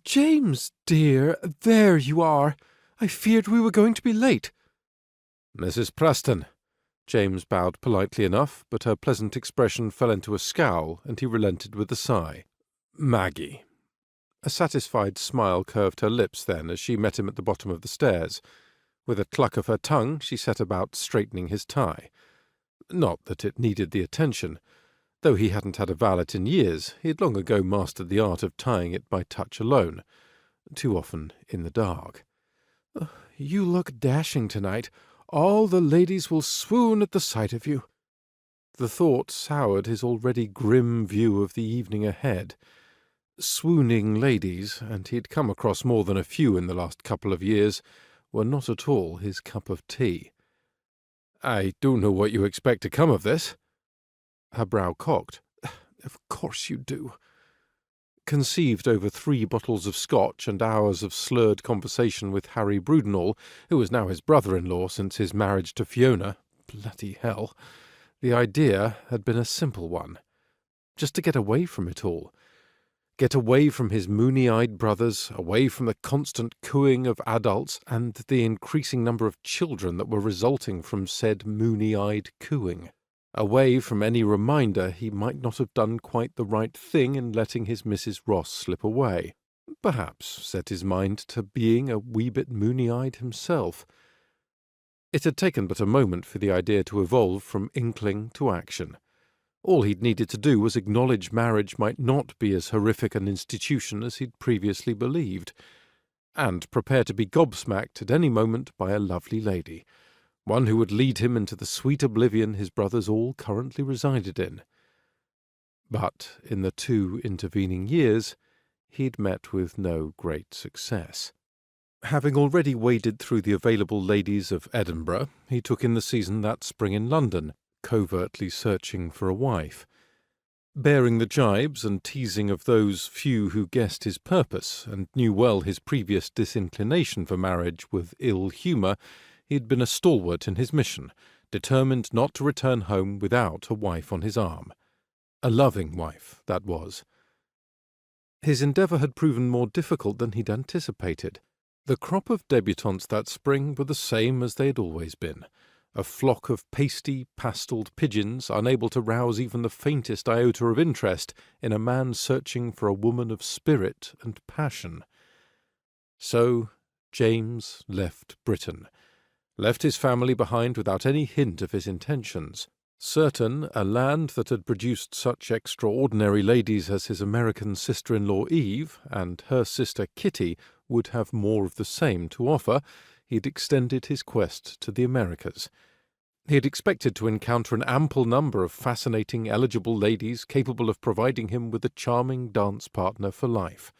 James, dear, there you are. I feared we were going to be late. Mrs. Preston. James bowed politely enough, but her pleasant expression fell into a scowl, and he relented with a sigh. Maggie. A satisfied smile curved her lips then as she met him at the bottom of the stairs. With a cluck of her tongue, she set about straightening his tie. Not that it needed the attention. Though he hadn't had a valet in years, he had long ago mastered the art of tying it by touch alone, too often in the dark. You look dashing tonight. All the ladies will swoon at the sight of you. The thought soured his already grim view of the evening ahead. Swooning ladies, and he had come across more than a few in the last couple of years, were not at all his cup of tea. "I don't know what you expect to come of this." Her brow cocked. "Of course you do." Conceived over 3 bottles of Scotch and hours of slurred conversation with Harry Brudenell, who was now his brother-in-law since his marriage to Fiona, bloody hell, the idea had been a simple one. Just to get away from it all. Get away from his moony-eyed brothers, away from the constant cooing of adults and the increasing number of children that were resulting from said moony-eyed cooing. Away from any reminder he might not have done quite the right thing in letting his Mrs. Ross slip away. Perhaps set his mind to being a wee bit moony-eyed himself. It had taken but a moment for the idea to evolve from inkling to action. All he'd needed to do was acknowledge marriage might not be as horrific an institution as he'd previously believed, and prepare to be gobsmacked at any moment by a lovely lady, one who would lead him into the sweet oblivion his brothers all currently resided in. But in the 2 intervening years he'd met with no great success. Having already waded through the available ladies of Edinburgh, he took in the season that spring in London, covertly searching for a wife. Bearing the gibes and teasing of those few who guessed his purpose and knew well his previous disinclination for marriage with ill humour, he had been a stalwart in his mission, determined not to return home without a wife on his arm. A loving wife, that was. His endeavour had proven more difficult than he'd anticipated. The crop of débutantes that spring were the same as they had always been, a flock of pasty, pasteled pigeons unable to rouse even the faintest iota of interest in a man searching for a woman of spirit and passion. So James left Britain. Left his family behind without any hint of his intentions, certain a land that had produced such extraordinary ladies as his American sister-in-law Eve and her sister Kitty would have more of the same to offer. He had extended his quest to the Americas. He had expected to encounter an ample number of fascinating, eligible ladies capable of providing him with a charming dance partner for life.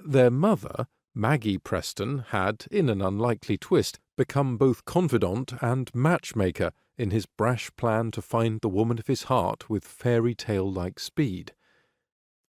Their mother, Maggie Preston, had, in an unlikely twist, become both confidant and matchmaker in his brash plan to find the woman of his heart with fairy-tale-like speed.